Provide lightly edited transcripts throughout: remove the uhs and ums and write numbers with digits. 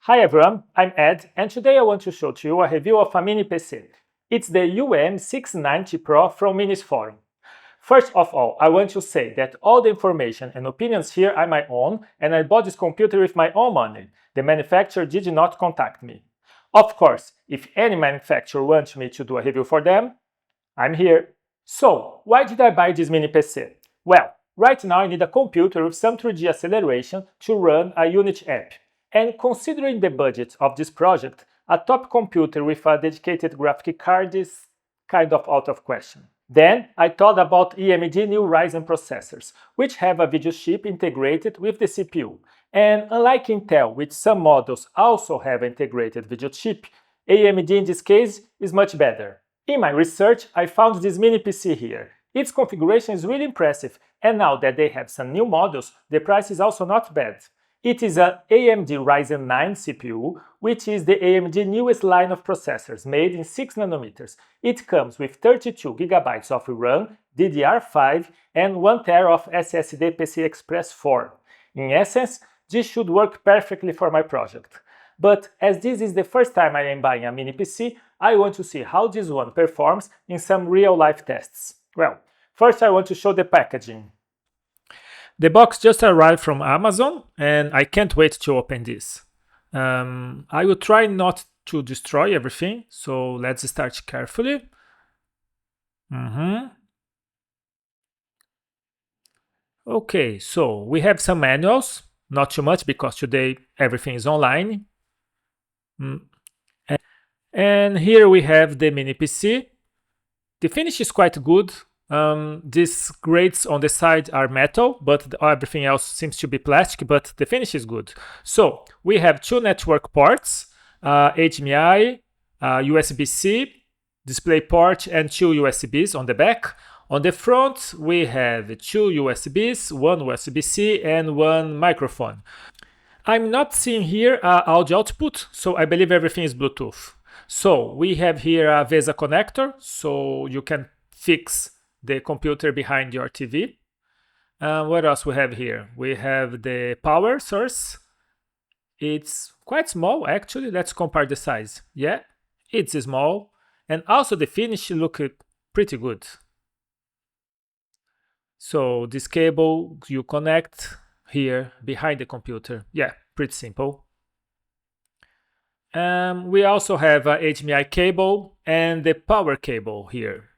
Hi everyone, I'm Ed, and today I want to show to you a review of a mini PC. It's the UM690 Pro from Minisforum. First of all, I want to say that all the information and opinions here are my own, and I bought this computer with my own money. The manufacturer did not contact me. Of course, if any manufacturer wants me to do a review for them, I'm here. So, why did I buy this mini PC? Well, right now I need a computer with some 3D acceleration to run a Unity app. And considering the budget of this project, a top computer with a dedicated graphic card is kind of out of question. Then I thought about AMD new Ryzen processors, which have a video chip integrated with the CPU. And unlike Intel, which some models also have integrated video chip, AMD in this case is much better. In my research, I found this mini PC here. Its configuration is really impressive, and now that they have some new models, the price is also not bad. It is an AMD Ryzen 9 CPU, which is the AMD newest line of processors made in 6nm. It comes with 32GB of RAM, DDR5 and 1TB of SSD PCI Express 4. In essence, this should work perfectly for my project. But as this is the first time I am buying a mini PC, I want to see how this one performs in some real-life tests. Well, first I want to show the packaging. The box just arrived from Amazon and I can't wait to open this. I will try not to destroy everything, so let's start carefully. Okay, so we have some manuals, not too much because today everything is online. And here we have the mini PC. The finish is quite good. These grates on the side are metal, but everything else seems to be plastic, but the finish is good. So we have two network ports, HDMI, USB-C, display port, and two USBs on the back. On the front, we have two USBs, one USB-C, and one microphone. I'm not seeing here audio output, so I believe everything is Bluetooth. So we have here a VESA connector, so you can fix the computer behind your TV. What else we have here? We have the power source. It's quite small actually. Let's compare the size. Yeah, it's small. And also the finish looks pretty good. So this cable you connect here behind the computer. Yeah, pretty simple. We also have a HDMI cable and the power cable here.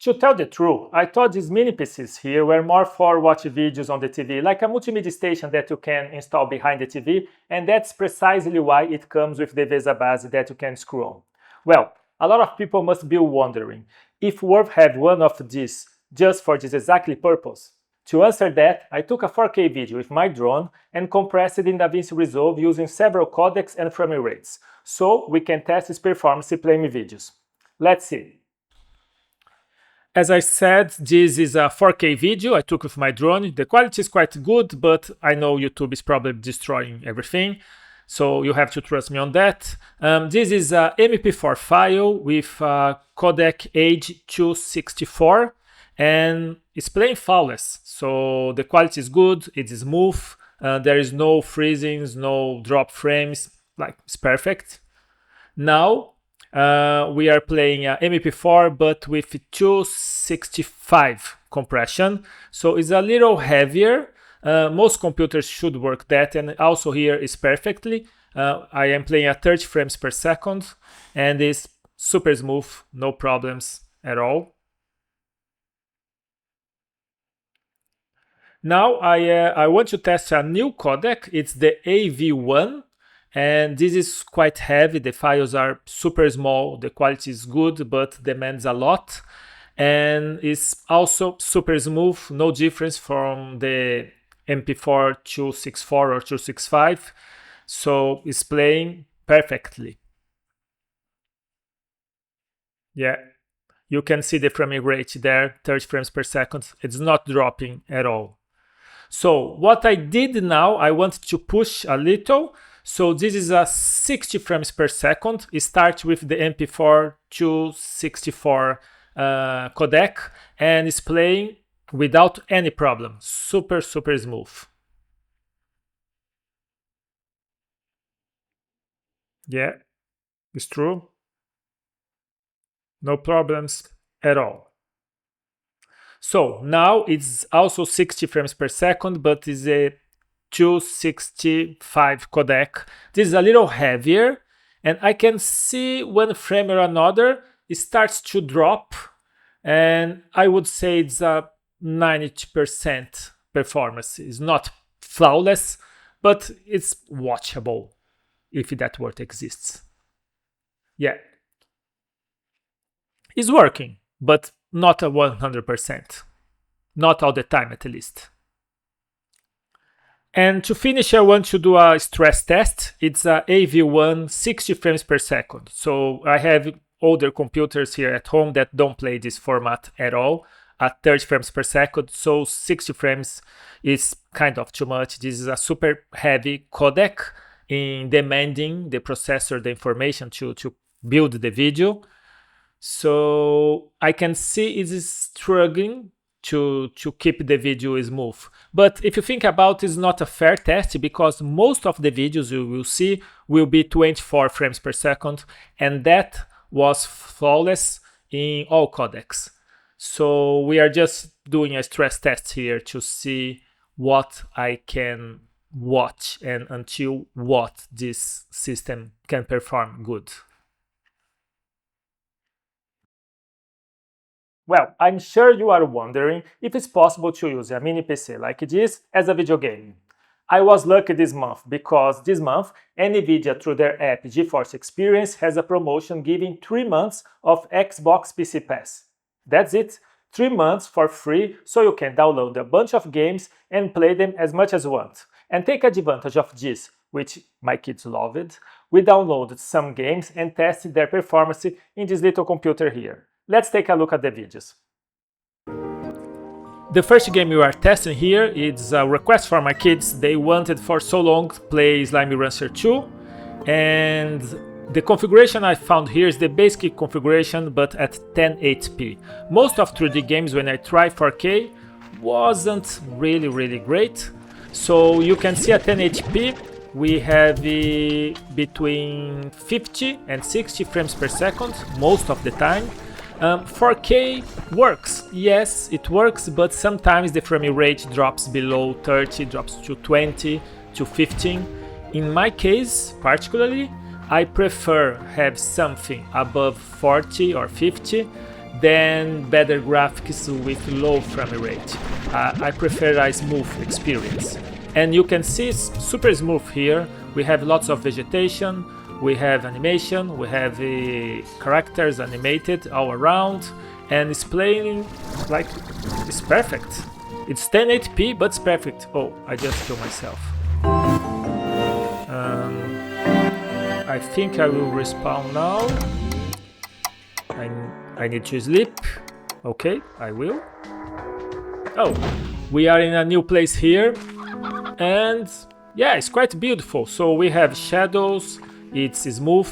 To tell the truth, I thought these mini PCs here were more for watch videos on the TV, like a multimedia station that you can install behind the TV, and that's precisely why it comes with the VESA base that you can screw on. Well, a lot of people must be wondering if worth have one of these just for this exactly purpose. To answer that, I took a 4K video with my drone and compressed it in DaVinci Resolve using several codecs and frame rates, so we can test its performance playing videos. Let's see. As I said, this is a 4K video I took with my drone. The quality is quite good, but I know YouTube is probably destroying everything, so you have to trust me on that. This is a MP4 file with codec H.264, and it's playing flawless, so the quality is good, it is smooth, there is no freezings, no drop frames, like it's perfect. Now we are playing MP4 but with 265 compression, so it's a little heavier. Most computers should work that, and also here is perfectly. I am playing at 30 frames per second and it's super smooth, no problems at all. Now I want to test a new codec. It's the AV1, and this is quite heavy. The files are super small, the quality is good but demands a lot, and it's also super smooth, no difference from the MP4 264 or 265, so it's playing perfectly. Yeah, you can see the frame rate there, 30 frames per second. It's not dropping at all. So what I did now, I want to push a little. So this is a 60 frames per second. It starts with the MP4 264 codec and is playing without any problem. Super smooth. Yeah, it's true. No problems at all. So now it's also 60 frames per second, but it's a 265 codec. This is a little heavier, and I can see one frame or another, it starts to drop, and I would say it's a 90% performance. It's not flawless, but it's watchable, if that word exists. Yeah, it's working, but not a 100%. Not all the time, at least. And to finish, I want to do a stress test. It's a AV1 60 frames per second. So I have older computers here at home that don't play this format at all at 30 frames per second. So 60 frames is kind of too much. This is a super heavy codec in demanding the processor the information to build the video. So I can see it is struggling to keep the video smooth. But if you think about it, it's not a fair test because most of the videos you will see will be 24 frames per second, and that was flawless in all codecs. So we are just doing a stress test here to see what I can watch and until what this system can perform good. Well, I'm sure you are wondering if it's possible to use a mini PC like this as a video game. I was lucky this month because this month NVIDIA through their app GeForce Experience has a promotion giving 3 months of Xbox PC Pass. That's it, 3 months for free so you can download a bunch of games and play them as much as you want. And take advantage of this, which my kids love it. We downloaded some games and tested their performance in this little computer here. Let's take a look at the videos. The first game we are testing here is a request from my kids. They wanted for so long to play Slime Rancher 2, and the configuration I found here is the basic configuration but at 1080p. Most of 3D games when I try 4K wasn't really great. So you can see at 1080p we have between 50 and 60 frames per second most of the time. 4K works, yes, it works, but sometimes the frame rate drops below 30, drops to 20, to 15. In my case, particularly, I prefer have something above 40 or 50 than better graphics with low frame rate. I prefer a smooth experience. And you can see it's super smooth here. We have lots of vegetation. We have animation, we have characters animated all around, and it's playing like it's perfect. It's 1080p, but it's perfect. Oh, I just killed myself. I think I will respawn now. I need to sleep. Okay, I will. Oh, we are in a new place here, and yeah, it's quite beautiful. So we have shadows. It's smooth,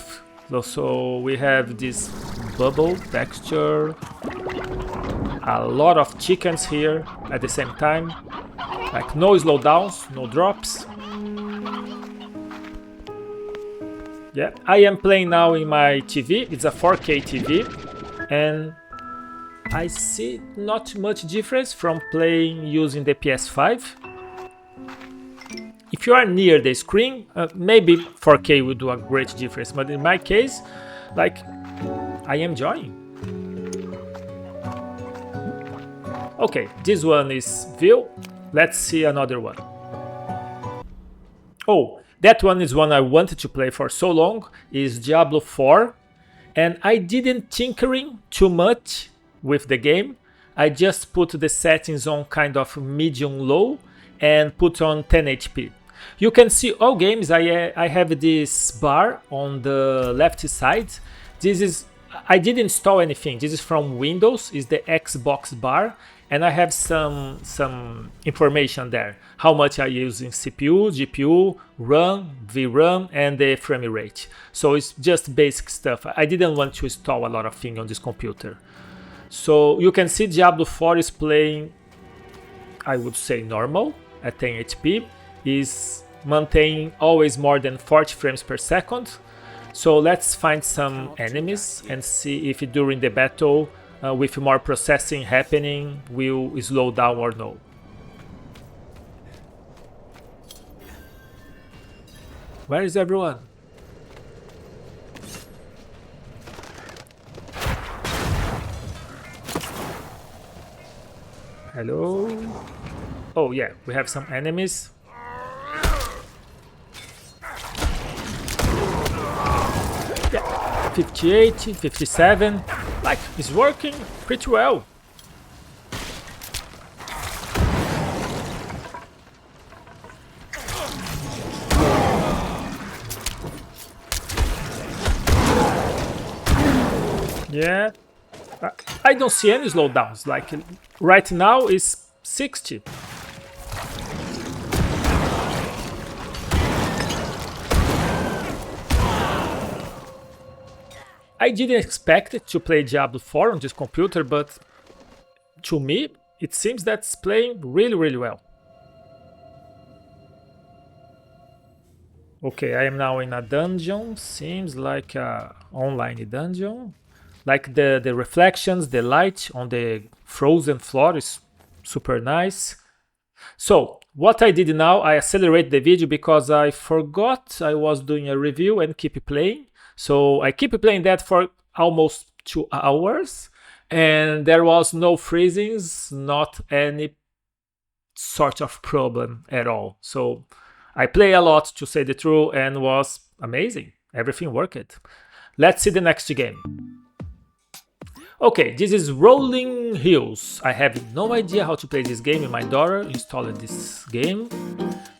so we have this bubble texture, a lot of chickens here at the same time, like no slowdowns, no drops. Yeah, I am playing now in my TV, it's a 4K TV, and I see not much difference from playing using the PS5. If you are near the screen, maybe 4K will do a great difference, but in my case, like, I am enjoying. Okay, this one is view. Let's see another one. Oh, that one is one I wanted to play for so long, is Diablo 4. And I didn't tinkering too much with the game. I just put the settings on kind of medium low and put on 1080p. You can see all games. I have this bar on the left side. This is, I didn't install anything. This is from Windows, is the Xbox bar, and I have some information there. How much I use in CPU, GPU, RAM, VRAM, and the frame rate. So it's just basic stuff. I didn't want to install a lot of things on this computer. So you can see Diablo 4 is playing, I would say normal at 1080p, is maintaining always more than 40 frames per second. So let's find some enemies and see if during the battle, with more processing happening, will slow down or no. Where is everyone? Hello? Oh yeah, we have some enemies. Yeah, 58, 57. Like, it's working pretty well. Yeah, I don't see any slowdowns. Like right now is 60. I didn't expect to play Diablo 4 on this computer, but to me, it seems that's playing really well. Okay, I am now in a dungeon. Seems like a online dungeon. Like the reflections, the light on the frozen floor is super nice. So what I did now, I accelerate the video because I forgot I was doing a review and keep playing. So I keep playing that for almost 2 hours and there was no freezings, not any sort of problem at all. So I play a lot, to say the truth, and was amazing. Everything worked. Let's see the next game. Okay, this is Rolling Hills. I have no idea how to play this game. My daughter installed this game.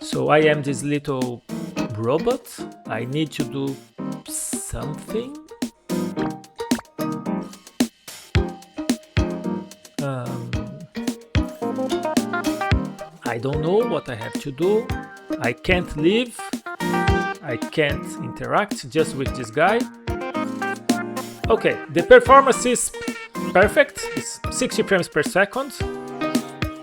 So I am this little robot. I need to do something. I don't know what I have to do. I can't leave. I can't interact just with this guy. Okay, the performance is perfect. It's 60 frames per second.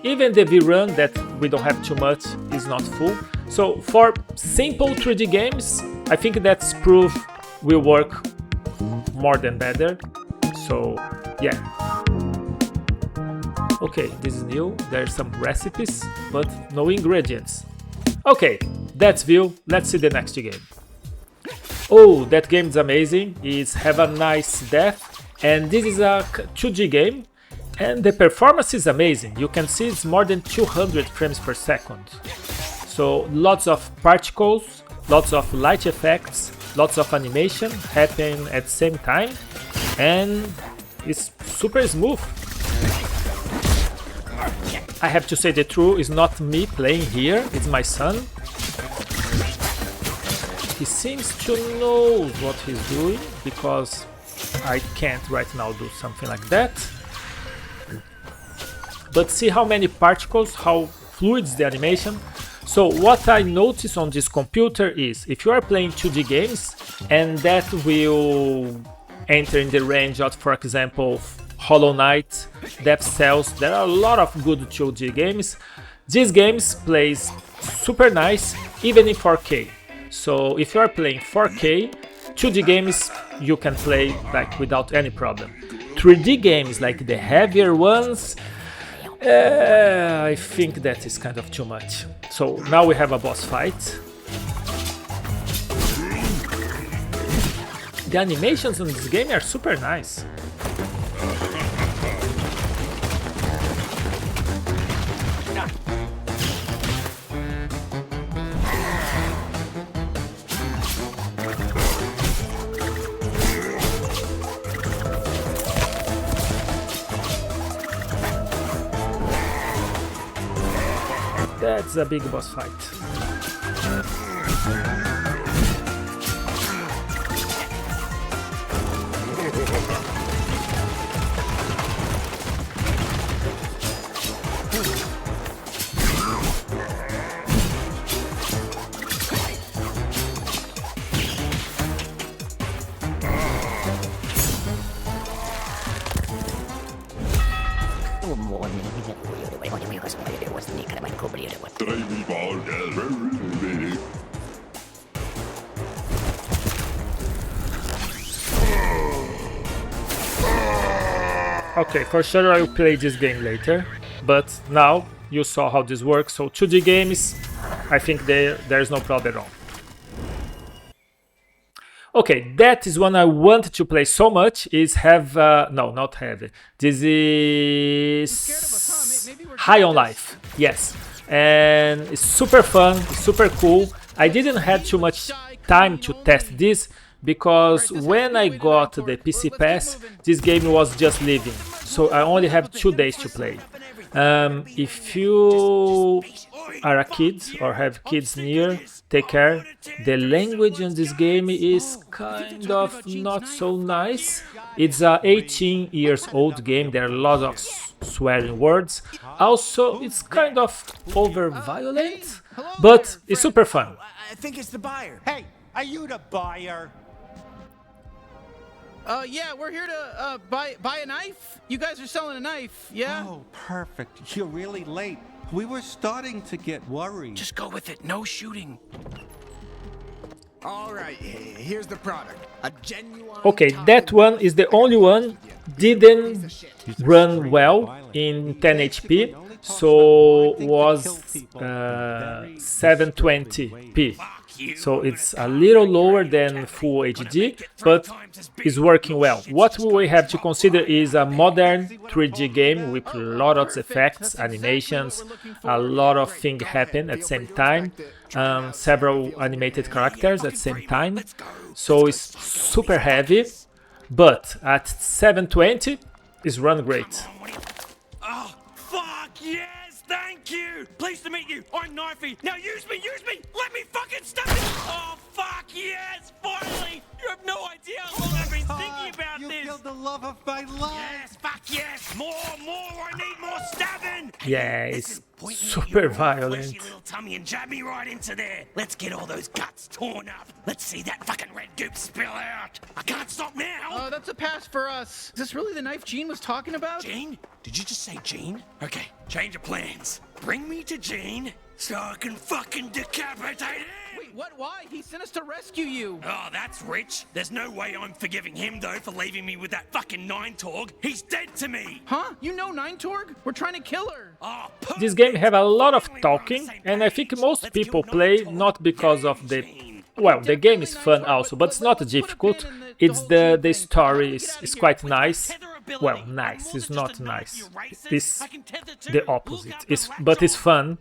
Even the VRAM that we don't have too much is not full. So for simple 3D games, I think that's proof will work more than better. So yeah. Okay, this is new. There's some recipes, but no ingredients. Okay, that's view. Let's see the next game. Oh, that game is amazing. It's Have a Nice Death, and this is a 2D game, and the performance is amazing. You can see it's more than 200 frames per second. So lots of particles, lots of light effects, lots of animation happen at the same time, and it's super smooth. I have to say the truth, it's not me playing here, it's my son. He seems to know what he's doing, because I can't right now do something like that. But see how many particles, how fluid is the animation. So what I notice on this computer is, if you are playing 2D games, and that will enter in the range of, for example, Hollow Knight, Death Cells, there are a lot of good 2D games. These games plays super nice, even in 4K. So if you are playing 4K, 2D games you can play like without any problem. 3D games, like the heavier ones, I think that is kind of too much. So now we have a boss fight. The animations in this game are super nice. That's a big boss fight. Okay, for sure I will play this game later, but now you saw how this works, so 2D games, I think there's no problem at all. Okay, that is one I want to play so much, is no, not Heavy. This is High on Life, yes. And it's super fun, super cool. I didn't have too much time to test this, because when I got the PC Pass, this game was just leaving, so I only have 2 days to play. If you are a kid or have kids near, take care. The language in this game is kind of not so nice. It's a 18 years old game. There are a lot of swearing words. Also, it's kind of over violent, but it's super fun. I think it's the buyer. Hey, are you the buyer? Yeah, we're here to buy a knife. You guys are selling a knife, yeah? Oh, perfect. You're really late. We were starting to get worried. Just go with it. No shooting. All right, here's the product. A genuine. Okay, that one is the only one didn't run well in 1080p, so was 720p. So it's a little lower than Full HD, but is working well. What we have to consider is a modern 3D game with a lot of effects, animations, a lot of things happen at the same time, several animated characters at the same time. So it's super heavy, but at 720 it's run great. Oh, fuck yes! Thank you! Pleased to meet you! I'm Knifey! Now use me! Let me fucking stop it! Oh, fuck yes! Finally! You have no idea how long I've been thinking about you this! You killed the love of my life! Yes! Fuck yes! More! I need more stabbing! Yeah, it's super violent. Little tummy and jab me right into there! Let's get all those guts torn up! Let's see that fucking red goop spill out! I can't stop now! That's a pass for us. Is this really the knife Gene was talking about? Gene? Did you just say Gene? Okay, change of plans. Bring me to Gene so I can fucking decapitate him! Wait, what? Why? He sent us to rescue you. Oh, that's rich. There's no way I'm forgiving him, though, for leaving me with that fucking Nine-Torg. He's dead to me! Huh? You know Nine-Torg? We're trying to kill her. Oh, This game have a lot of talking, and I think most people play not because of the... Well, the game is fun also, but it's not difficult. It's the story is quite nice. Well, nice, it's not nice. It's the opposite. But it's fun.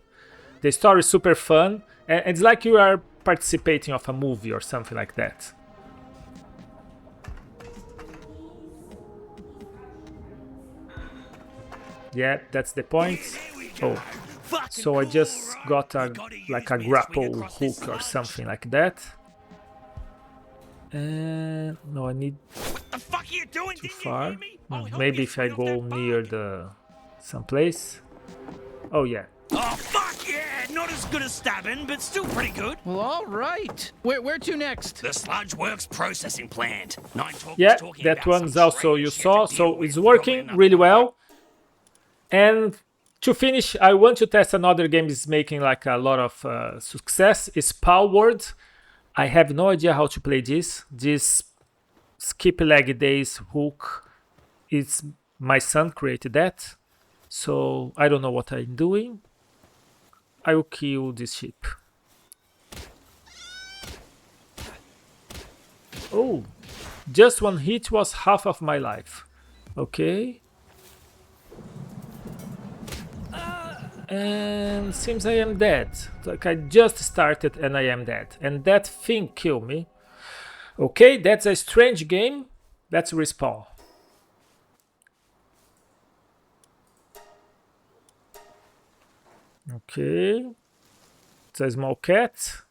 The story is super fun, and it's like you are participating of a movie or something like that. Yeah, that's the point. Oh, so I just got a grapple hook or something like that. No, I need too far. Maybe if I go near some place. Oh yeah. Oh, fuck yeah! Not as good as stabbing, but still pretty good. Well, all right. Where to next? The Sludge Works processing plant. Yeah, that one's also you saw, so it's working really well. And to finish, I want to test another game is making like a lot of success. It's Palworld. I have no idea how to play this. This skip leg days hook, it's my son created that. So I don't know what I'm doing. I will kill this sheep. Oh, just one hit was half of my life. Okay. And seems I am dead. Like I just started and I am dead. And that thing killed me. Okay, that's a strange game. Let's respawn. Okay. It's a small cat.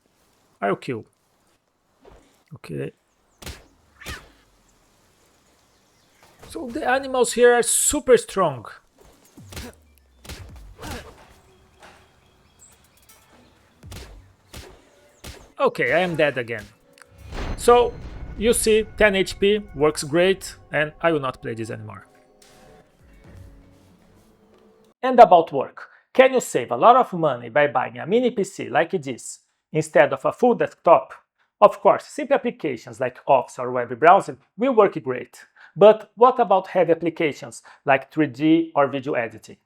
I'll kill. Okay. So the animals here are super strong. Okay, I am dead again. So, you see, 10 HP, works great, and I will not play this anymore. And about work. Can you save a lot of money by buying a mini PC like this instead of a full desktop? Of course, simple applications like Office or web browser will work great. But what about heavy applications like 3D or video editing?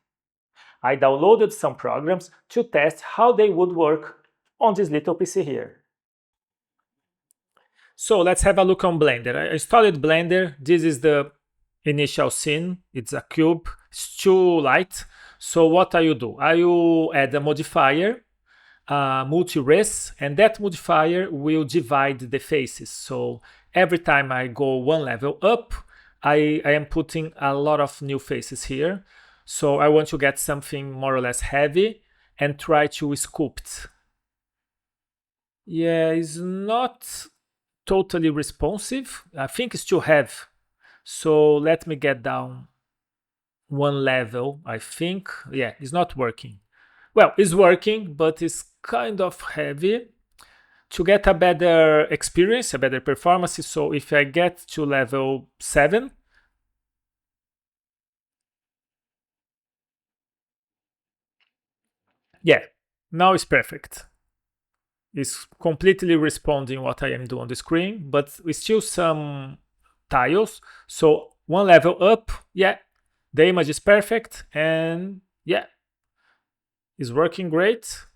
I downloaded some programs to test how they would work on this little PC here. So let's have a look on Blender. I installed Blender. This is the initial scene. It's a cube. It's too light. So what I will do? I will add a modifier, multi-res, and that modifier will divide the faces. So every time I go one level up, I am putting a lot of new faces here. So I want to get something more or less heavy and try to sculpt. Yeah, it's not totally responsive. I think it's too heavy. So let me get down one level, I think. Yeah, it's not working. Well, it's working, but it's kind of heavy. To get a better experience, a better performance, so if I get to level 7, yeah, now it's perfect. It's completely responding what I am doing on the screen, but with still some tiles. So one level up, yeah, the image is perfect, and yeah, it's working great.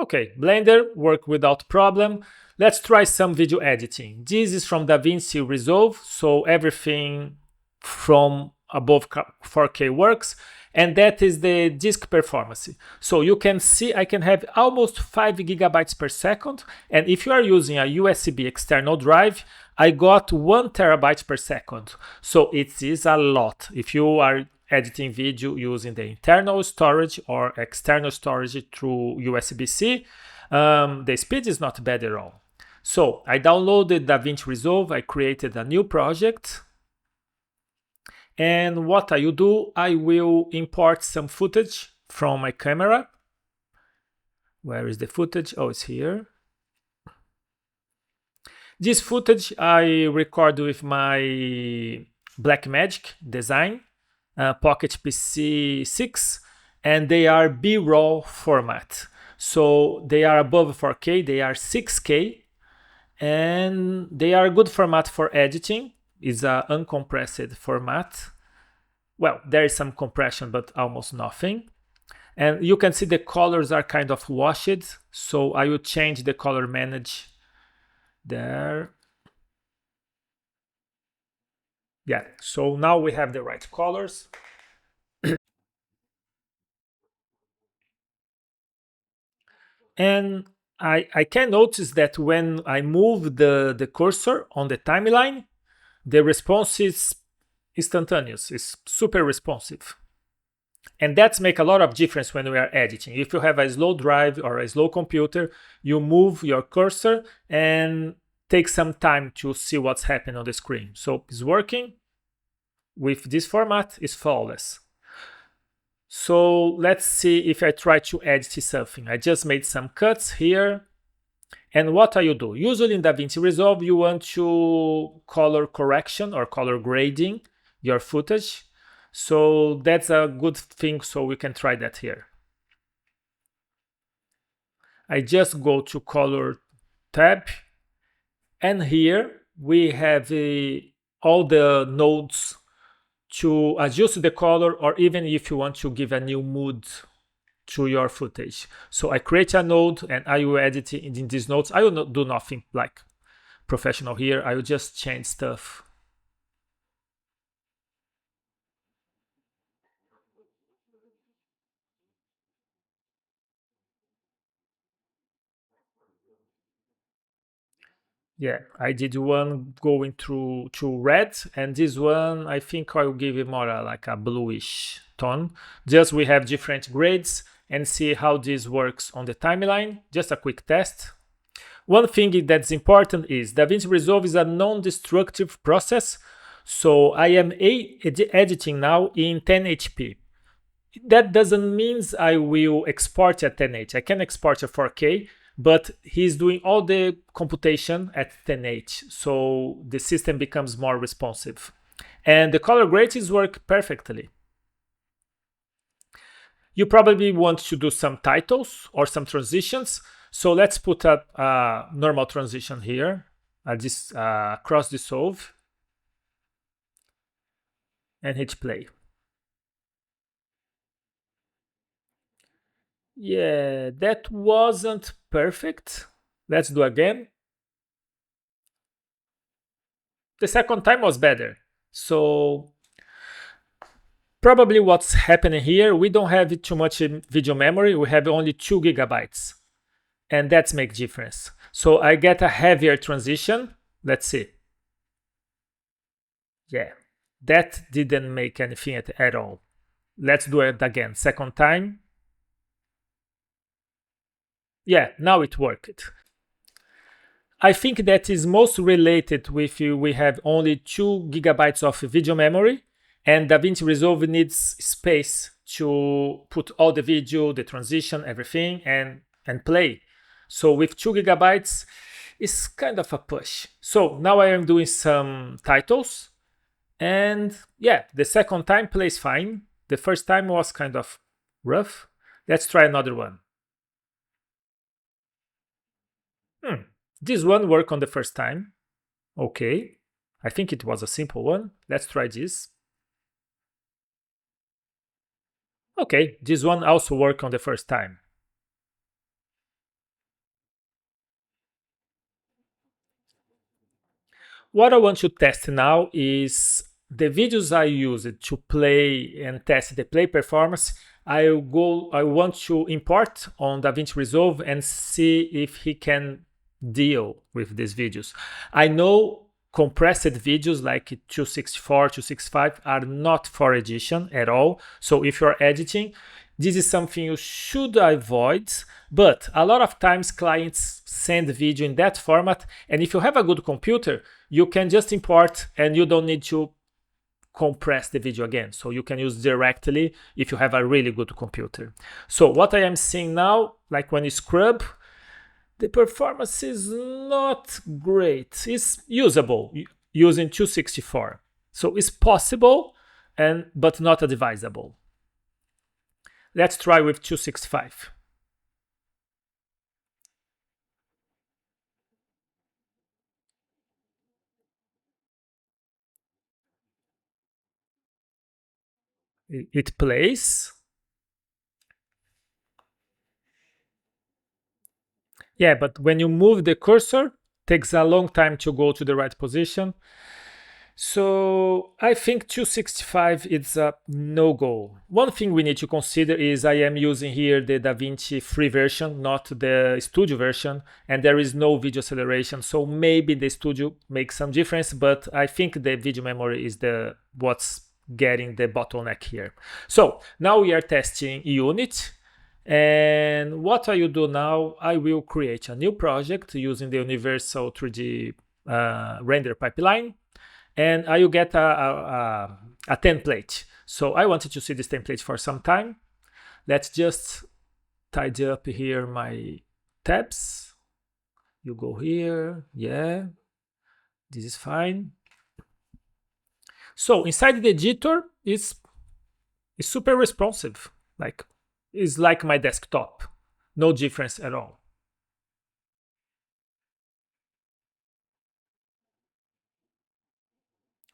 Okay, Blender work without problem. Let's try some video editing. This is from DaVinci Resolve, so everything from above 4K works, and that is the disk performance. So you can see I can have almost 5 gigabytes per second, and if you are using a USB external drive, I got 1 terabyte per second. So it is a lot. If you are editing video using the internal storage or external storage through USB-C, the speed is not bad at all. So I downloaded DaVinci Resolve, I created a new project, and what I will do, I will import some footage from my camera. Where is the footage? Oh, it's here. This footage I record with my Blackmagic design, Pocket PC 6, and they are B-RAW format. So they are above 4K, they are 6K, and they are a good format for editing. It's an uncompressed format. Well, there is some compression, but almost nothing. And you can see the colors are kind of washed, so I will change the color manage there. Yeah, so now we have the right colors. And I can notice that when I move the cursor on the timeline, the response is instantaneous. It's super responsive. And that's make a lot of difference when we are editing. If you have a slow drive or a slow computer, you move your cursor and take some time to see what's happening on the screen. So it's working. With this format, it's flawless. So let's see if I try to edit something. I just made some cuts here. And what you do? Usually in DaVinci Resolve, you want to color correction or color grading your footage. So that's a good thing, so we can try that here. I just go to color tab, and here we have all the nodes to adjust the color, or even if you want to give a new mood to your footage. So I create a node and I will edit it in these nodes. I will not do nothing like professional here. I will just change stuff. Yeah, I did one going through to red, and this one I think I will give it more like a bluish tone. Just we have different grades and see how this works on the timeline. Just a quick test. One thing that's important is DaVinci Resolve is a non-destructive process, so I am editing now in 1080p. That doesn't mean I will export at 1080. I can export at 4K, but he's doing all the computation at 1080, so the system becomes more responsive. And the color grades work perfectly. You probably want to do some titles or some transitions, So let's put up a normal transition here, this cross dissolve, and hit play. Yeah, that wasn't perfect. Let's do again. The second time was better. So probably what's happening here, we don't have too much video memory. We have only 2 gigabytes. And that's make difference. So I get a heavier transition. Let's see. Yeah, that didn't make anything at all. Let's do it again. Second time. Yeah, now it worked. I think that is most related with we have only 2 gigabytes of video memory, and DaVinci Resolve needs space to put all the video, the transition, everything, and play. So with 2 gigabytes, it's kind of a push. So now I am doing some titles, and yeah, the second time plays fine. The first time was kind of rough. Let's try another one. This one worked on the first time. Okay, I think it was a simple one. Let's try this. Okay, this one also worked on the first time. What I want to test now is the videos I used to play and test the play performance. I want to import on DaVinci Resolve and see if he can deal with these videos. I know compressed videos like 264, 265 are not for edition at all. So if you're editing, this is something you should avoid, but a lot of times clients send video in that format, and if you have a good computer, you can just import and you don't need to compress the video again. So you can use directly if you have a really good computer. So what I am seeing now, like when you scrub, the performance is not great. It's usable using 264. So it's possible, but not advisable. Let's try with 265. It plays. Yeah, but when you move the cursor, it takes a long time to go to the right position. So I think 265 is a no-go. One thing we need to consider is I am using here the DaVinci free version, not the studio version, and there is no video acceleration. So maybe the studio makes some difference, but I think the video memory is what's getting the bottleneck here. So now we are testing Unity. And what I will do now, I will create a new project using the Universal 3D render pipeline. And I will get a template. So I wanted to see this template for some time. Let's just tidy up here my tabs. You go here, yeah, this is fine. So inside the editor, it's super responsive. It's like my desktop, no difference at all.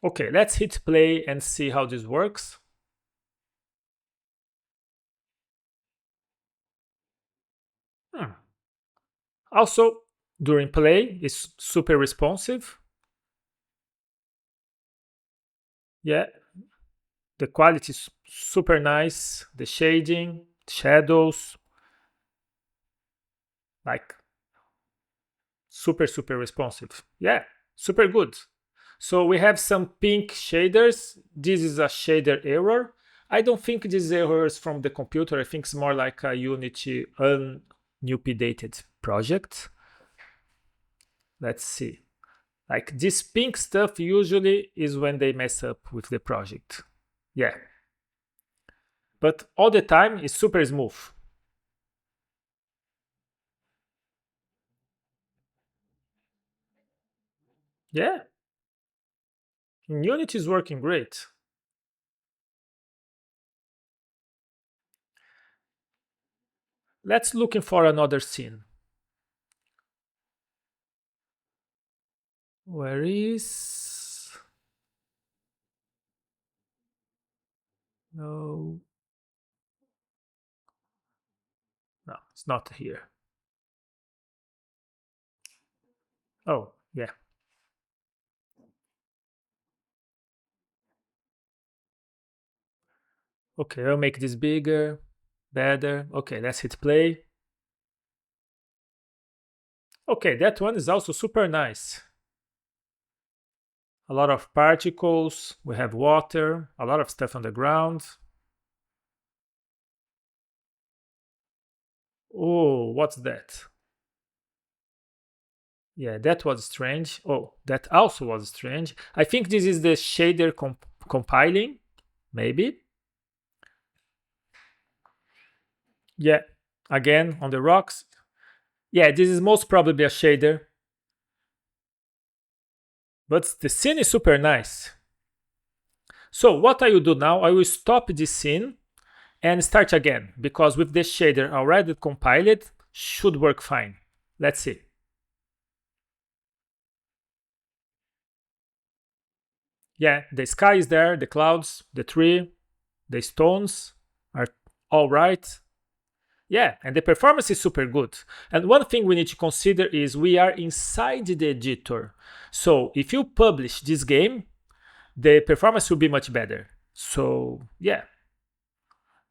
Okay, let's hit play and see how this works. Also, during play, it's super responsive. Yeah, the quality is super nice. The shading, shadows, like super responsive. Yeah, super good. So we have some pink shaders. This is a shader error. I don't think this error is from the computer. I think it's more like a Unity unnupidated project. Let's see. Like this pink stuff usually is when they mess up with the project. Yeah. But all the time it's super smooth. Yeah. Unity is working great. Let's looking for another scene. Where is... No. No, it's not here. Oh, yeah. Okay, I'll make this bigger, better. Okay, let's hit play. Okay, that one is also super nice. A lot of particles, we have water, a lot of stuff on the ground. Oh, what's that? Yeah, that was strange. Oh, that also was strange. I think this is the shader compiling, maybe. Yeah, again on the rocks. Yeah, this is most probably a shader. But the scene is super nice. So what I will do now, I will stop this scene and start again, because with the shader already compiled, should work fine. Let's see. Yeah, the sky is there, the clouds, the tree, the stones are all right. Yeah, and the performance is super good. And one thing we need to consider is we are inside the editor. So if you publish this game, the performance will be much better. So yeah,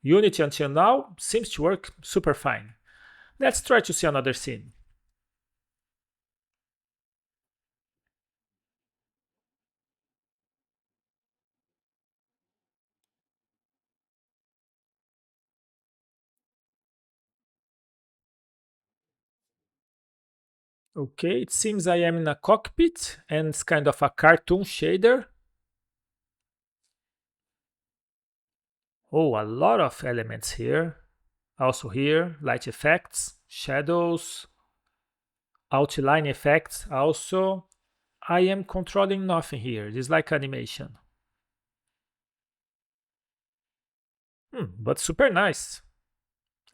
Unity until now seems to work super fine. Let's try to see another scene. Okay, it seems I am in a cockpit and it's kind of a cartoon shader. Oh, a lot of elements here. Also here, light effects, shadows, outline effects also. I am controlling nothing here. This is like animation. But super nice.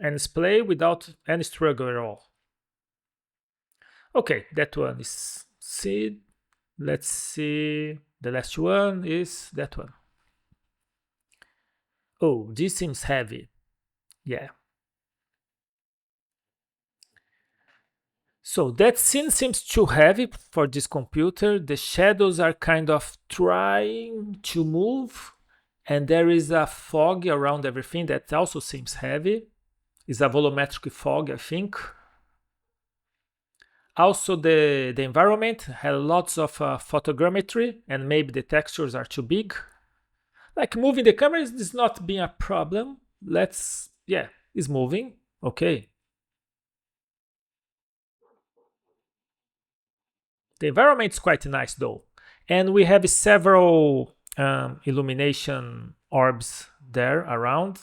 And it's play without any struggle at all. Okay, that one is see. Let's see. The last one is that one. Oh, this seems heavy. Yeah. So that scene seems too heavy for this computer. The shadows are kind of trying to move, and there is a fog around everything that also seems heavy. It's a volumetric fog, I think. Also, the environment has lots of photogrammetry, and maybe the textures are too big. Like moving the camera is not being a problem. Yeah, it's moving. Okay. The environment is quite nice though. And we have several illumination orbs there around.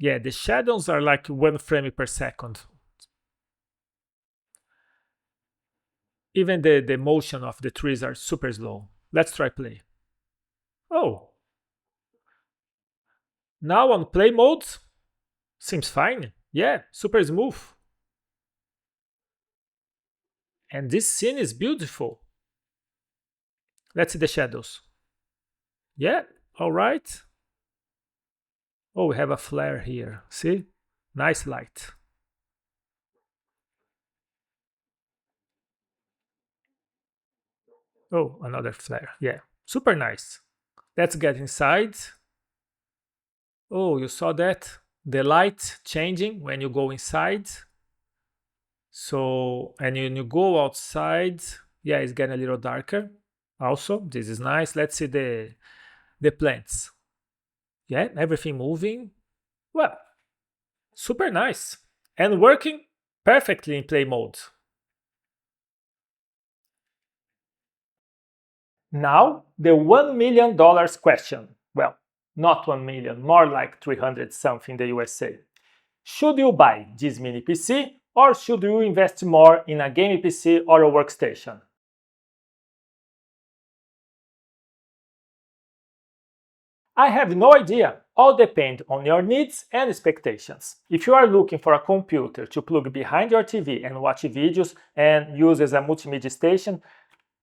Yeah, the shadows are like 1 frame per second. Even the motion of the trees are super slow. Let's try play. Oh. Now on play mode, seems fine. Yeah, super smooth. And this scene is beautiful. Let's see the shadows. Yeah, all right. Oh, we have a flare here. See? Nice light. Oh, another flare. Yeah, super nice. Let's get inside. Oh, you saw that? The light changing when you go inside. So, and when you go outside, yeah, it's getting a little darker. Also, this is nice. Let's see the plants. Yeah, everything moving. Well, super nice. And working perfectly in play mode. Now, the $1 million question. Well, not 1 million, more like 300 something in the USA. Should you buy this mini PC or should you invest more in a gaming PC or a workstation? I have no idea. All depends on your needs and expectations. If you are looking for a computer to plug behind your TV and watch videos and use as a multimedia station,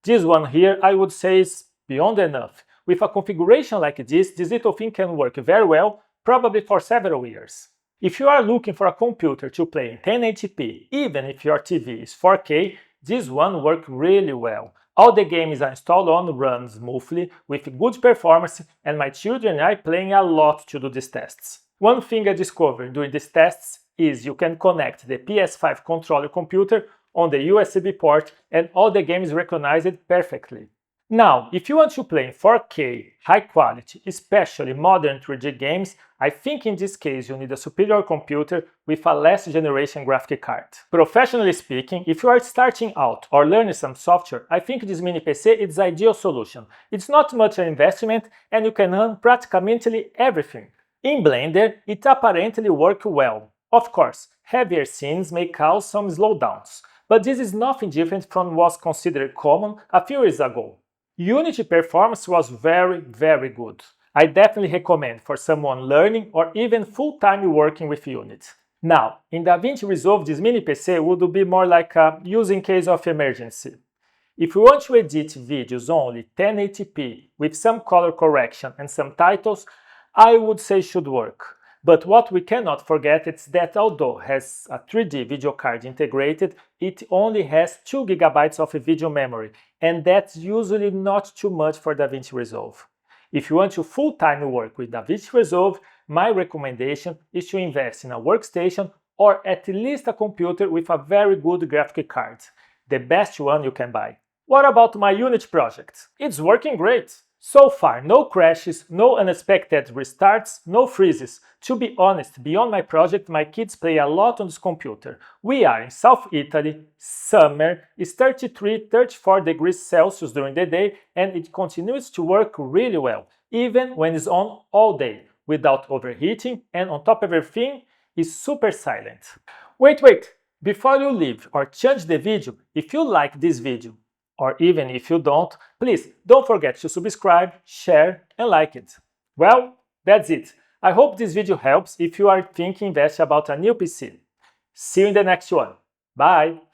this one here I would say is beyond enough. With a configuration like this little thing can work very well, probably for several years. If you are looking for a computer to play in 1080p, even if your TV is 4K, this one works really well. All the games I installed on run smoothly, with good performance, and my children and I playing a lot to do these tests. One thing I discovered during these tests is you can connect the PS5 controller computer on the USB port and all the games recognize it perfectly. Now, if you want to play in 4K, high quality, especially modern 3D games, I think in this case you need a superior computer with a last generation graphic card. Professionally speaking, if you are starting out or learning some software, I think this mini PC is the ideal solution. It's not much an investment and you can run practically everything. In Blender, it apparently works well. Of course, heavier scenes may cause some slowdowns, but this is nothing different from what was considered common a few years ago. Unity performance was very good. I definitely recommend for someone learning or even full-time working with Unity. Now, in DaVinci Resolve, this mini PC would be more like a use in case of emergency. If you want to edit videos only 1080p with some color correction and some titles, I would say should work. But what we cannot forget is that although it has a 3D video card integrated, it only has 2 GB of video memory, and that's usually not too much for DaVinci Resolve. If you want to full-time work with DaVinci Resolve, my recommendation is to invest in a workstation or at least a computer with a very good graphic card, the best one you can buy. What about my Unity project? It's working great! So far, no crashes, no unexpected restarts, no freezes. To be honest, beyond my project, my kids play a lot on this computer. We are in South Italy, summer, it's 33-34 degrees Celsius during the day, and it continues to work really well, even when it's on all day, without overheating, and on top of everything, it's super silent. Wait! Before you leave or change the video, if you like this video, or even if you don't, please don't forget to subscribe, share and like it. Well, that's it. I hope this video helps if you are thinking invest about a new PC. See you in the next one. Bye!